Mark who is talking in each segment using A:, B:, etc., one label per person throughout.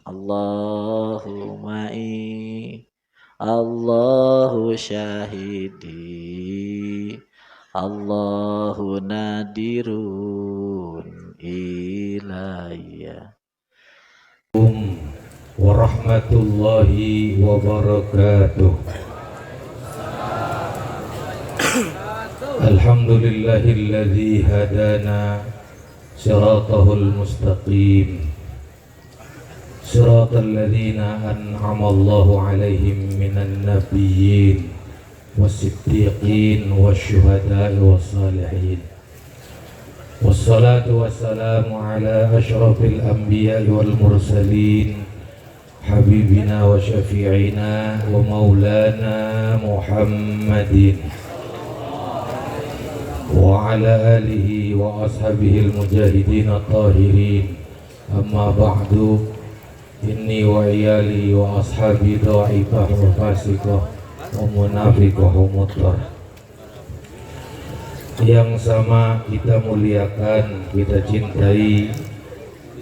A: Allahu ma'i, Allahu syahidi, Allahu nadirun ilayya.
B: Warahmatullahi wabarakatuh. Alhamdulillahilladzi hadana siratal mustaqim, siratal ladzina an'ama Allahu 'alaihim minan nabiyyin was-siddiqin wasyuhada'i was-salihin. Wassalatu wassalamu ala asyrafil anbiya'i wal mursalin, habibina wa syafi'ina wa maulana Muhammadin wa ala alihi wa ashabihi al-mujahidin at-tahirin. Amma ba'du, inni wa iyali wa ashabi dha'ifah wa fasiqah wa munafiqah wa muttar. Yang sama kita muliakan, kita cintai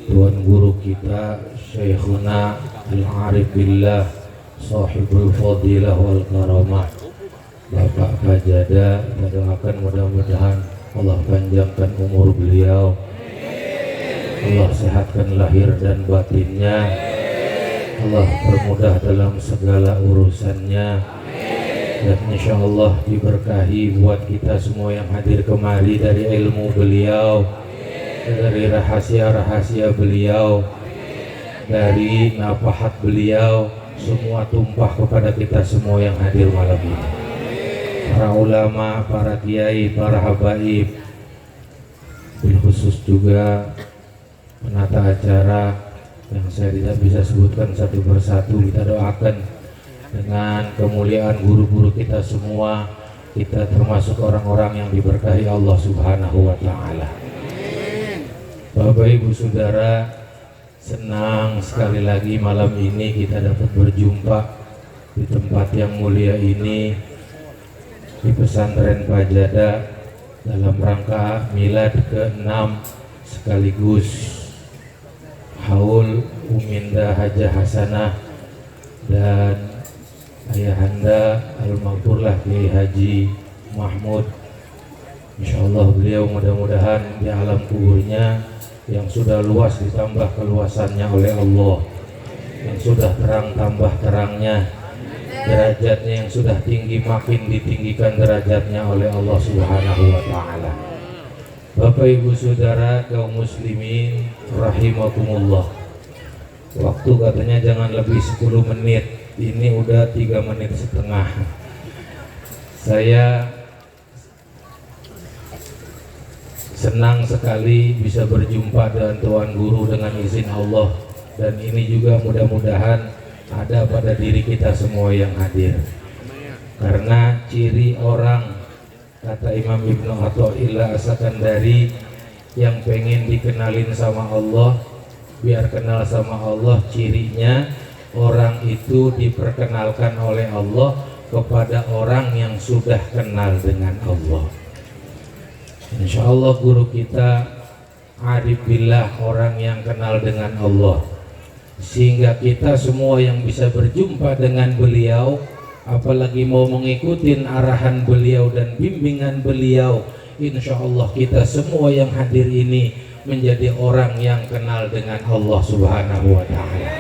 B: Tuan Guru kita Syekhuna Al-Arif Billah Sahibul Fadilah wal Karamah, Bapak Fajada. Kita doakan mudah-mudahan Allah panjangkan umur beliau, Allah sehatkan lahir dan batinnya, Allah permudah dalam segala urusannya, dan insya Allah diberkahi buat kita semua yang hadir kemari dari ilmu beliau, dari rahasia-rahasia beliau, dari nafahat beliau, semua tumpah kepada kita semua yang hadir malam ini. Para ulama, para kiai, para habaib, bil khusus juga penata acara yang saya tidak bisa sebutkan satu persatu. Kita doakan dengan kemuliaan guru-guru kita semua, kita termasuk orang-orang yang diberkahi Allah Subhanahu wa Ta'ala. Bapak Ibu Saudara, senang sekali lagi malam ini kita dapat berjumpa di tempat yang mulia ini, di pesantren Fajada, dalam rangka milad ke-6 sekaligus haul Uminda Hajah Hasanah dan Ayahanda Al-Maghfurlah Kiai Haji Mahmud. Insyaallah beliau mudah-mudahan di alam kuburnya yang sudah luas ditambah keluasannya oleh Allah, yang sudah terang tambah terangnya, derajatnya yang sudah tinggi makin ditinggikan derajatnya oleh Allah Subhanahu wa Ta'ala. Bapak Ibu Saudara kaum muslimin rahimakumullah, waktu katanya jangan lebih 10 menit, ini udah 3 menit setengah. Saya senang sekali bisa berjumpa dengan Tuan Guru dengan izin Allah, dan ini juga mudah-mudahan ada pada diri kita semua yang hadir. Karena ciri orang, kata Imam Ibnu Athaillah As-Sakandari, yang pengen dikenalin sama Allah, biar kenal sama Allah, cirinya orang itu diperkenalkan oleh Allah kepada orang yang sudah kenal dengan Allah. Insya Allah guru kita Arif Billah orang yang kenal dengan Allah, sehingga kita semua yang bisa berjumpa dengan beliau, apalagi mau mengikuti arahan beliau dan bimbingan beliau, insya Allah kita semua yang hadir ini menjadi orang yang kenal dengan Allah Subhanahu wa Ta'ala.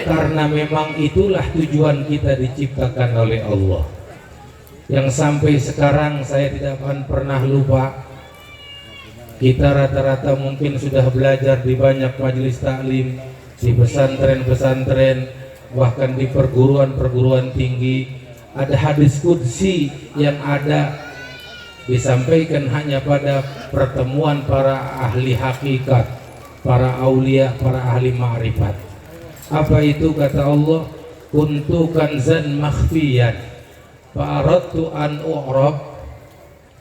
B: Karena memang itulah tujuan kita diciptakan oleh Allah, yang sampai sekarang saya tidak akan pernah lupa. Kita rata-rata mungkin sudah belajar di banyak majelis taklim, di pesantren-pesantren, bahkan di perguruan-perguruan tinggi. Ada hadis qudsi yang ada disampaikan hanya pada pertemuan para ahli hakikat, para aulia, para ahli ma'rifat. Apa itu? Kata Allah, kuntu kanzan makhfiyan fa'aradtu an u'rab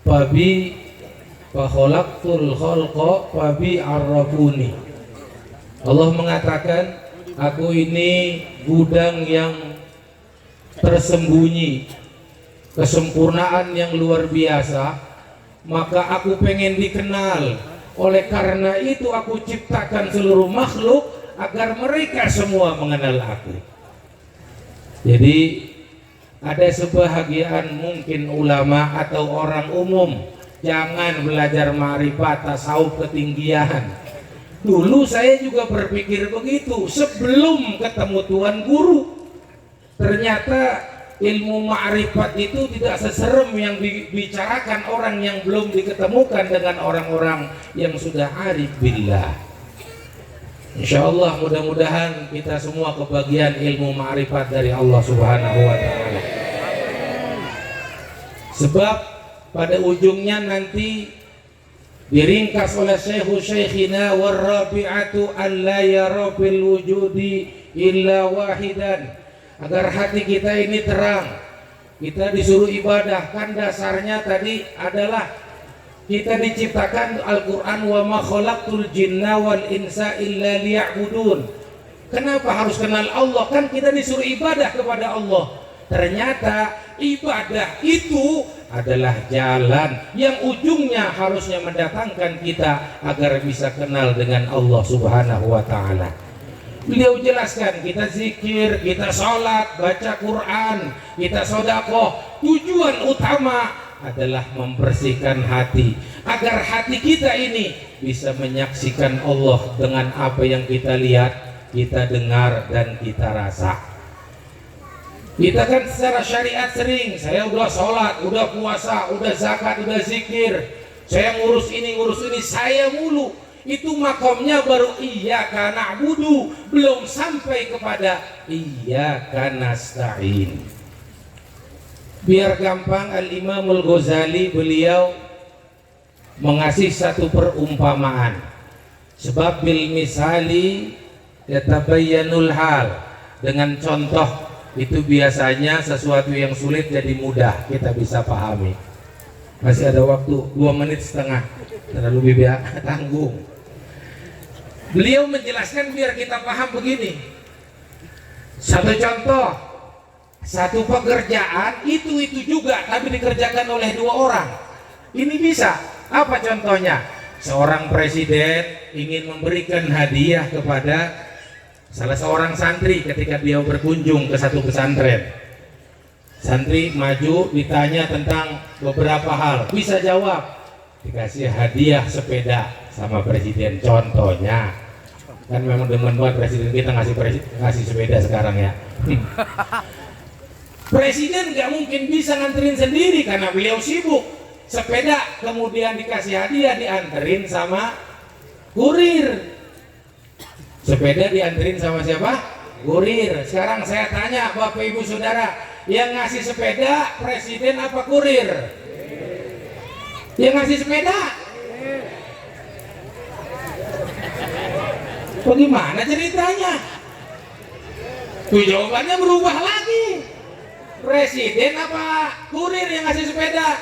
B: fabi fakhalaqtul khalqa fabi arrafuni. Allah mengatakan, aku ini gudang yang tersembunyi, kesempurnaan yang luar biasa, maka aku pengen dikenal. Oleh karena itu aku ciptakan seluruh makhluk agar mereka semua mengenal aku. Jadi ada sebahagian mungkin ulama atau orang umum jangan belajar ma'rifat tasawuf ketinggian. Dulu saya juga berpikir begitu sebelum ketemu Tuan Guru. Ternyata ilmu ma'rifat itu tidak seserem yang dibicarakan orang yang belum diketemukan dengan orang-orang yang sudah arif billah. Insya Allah mudah-mudahan kita semua kebagian ilmu ma'rifat dari Allah Subhanahu wa ta'ala. Sebab pada ujungnya nanti diringkas oleh Syekhina warrabi'atu alla yara fil wujudi illa wahidan, agar hati kita ini terang. Kita disuruh ibadah, kan dasarnya tadi adalah kita diciptakan Al-Quran wa ma khalaqtul jinna wal insa illa liya'budun. Kenapa harus kenal Allah? Kan kita disuruh ibadah kepada Allah. Ternyata ibadah itu adalah jalan yang ujungnya harusnya mendatangkan kita agar bisa kenal dengan Allah Subhanahu wa ta'ala. Beliau jelaskan kita zikir, kita sholat, baca Quran, kita sedekah. Tujuan utama adalah membersihkan hati agar hati kita ini bisa menyaksikan Allah dengan apa yang kita lihat, kita dengar, dan kita rasa. Kita kan secara syariat sering, saya udah sholat, udah puasa, udah zakat, udah zikir, saya ngurus ini, saya mulu. Itu makomnya baru iyyaka na'budu, belum sampai kepada iyyaka nasta'in. Biar gampang, Al-Imam Al-Ghazali beliau mengasih satu perumpamaan. Sebab bil misali yatabayyanul hal. Dengan contoh itu biasanya sesuatu yang sulit jadi mudah kita bisa pahami. Masih ada waktu 2 menit setengah, terlalu biar tanggung. Beliau menjelaskan biar kita paham begini. Satu contoh, satu pekerjaan itu juga tapi dikerjakan oleh 2 orang. Ini bisa. Apa contohnya? Seorang presiden ingin memberikan hadiah kepada salah seorang santri ketika dia berkunjung ke satu pesantren. Santri maju ditanya tentang beberapa hal, bisa jawab, dikasih hadiah sepeda sama presiden. Contohnya, kan memang demen banget presiden kita ngasih sepeda sekarang ya. Presiden nggak mungkin bisa nganterin sendiri karena beliau sibuk. Sepeda kemudian dikasih hadiah, dianterin sama kurir. Sepeda dianterin sama siapa? Kurir. Sekarang saya tanya Bapak Ibu Saudara, yang ngasih sepeda presiden apa kurir? Yang ngasih sepeda? Bagaimana ceritanya? Tuh jawabannya berubah lagi. Presiden apa kurir yang ngasih sepeda?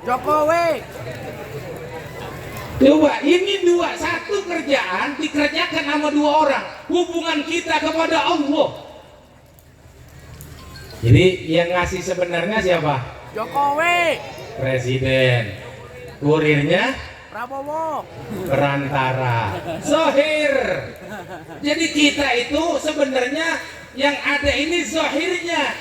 B: Jokowi. Coba ini satu kerjaan dikerjakan sama 2 orang. Hubungan kita kepada Allah. Jadi yang ngasih sebenarnya siapa? Jokowi. Presiden. Kurirnya Prabowo. Perantara. Zohir. Jadi kita itu sebenarnya yang ada ini zohirnya,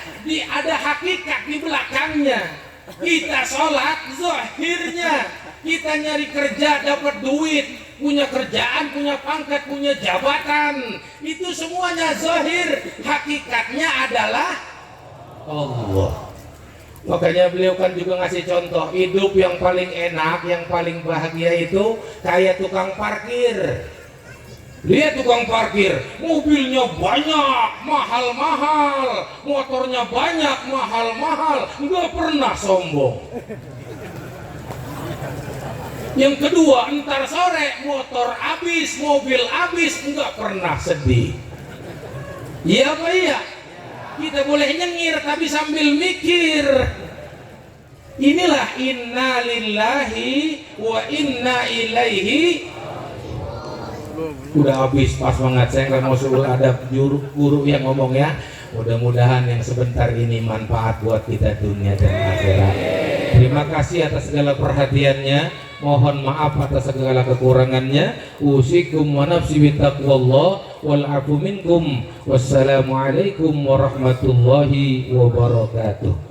B: ada hakikat di belakangnya. Kita sholat zohirnya, kita nyari kerja dapat duit, punya kerjaan, punya pangkat, punya jabatan, itu semuanya zohir. Hakikatnya adalah Allah. Makanya beliau kan juga ngasih contoh hidup yang paling enak, yang paling bahagia itu kayak tukang parkir. Lihat tukang parkir, mobilnya banyak, mahal-mahal, motornya banyak, mahal-mahal, nggak pernah sombong. Yang kedua, entar sore motor habis, mobil habis, nggak pernah sedih. Iya apa iya? Kita boleh nyengir tapi sambil mikir. Inilah inna lillahi wa inna ilaihi. Udah habis pas banget, saya nggak mau suruh ada guru yang ngomong ya. Mudah-mudahan yang sebentar ini manfaat buat kita dunia dan akhirat. Terima kasih atas segala perhatiannya. Mohon maaf atas segala kekurangannya. Usikum wa nafsi bittaqwallah wal afu minkum. Wassalamualaikum warahmatullahi wabarakatuh.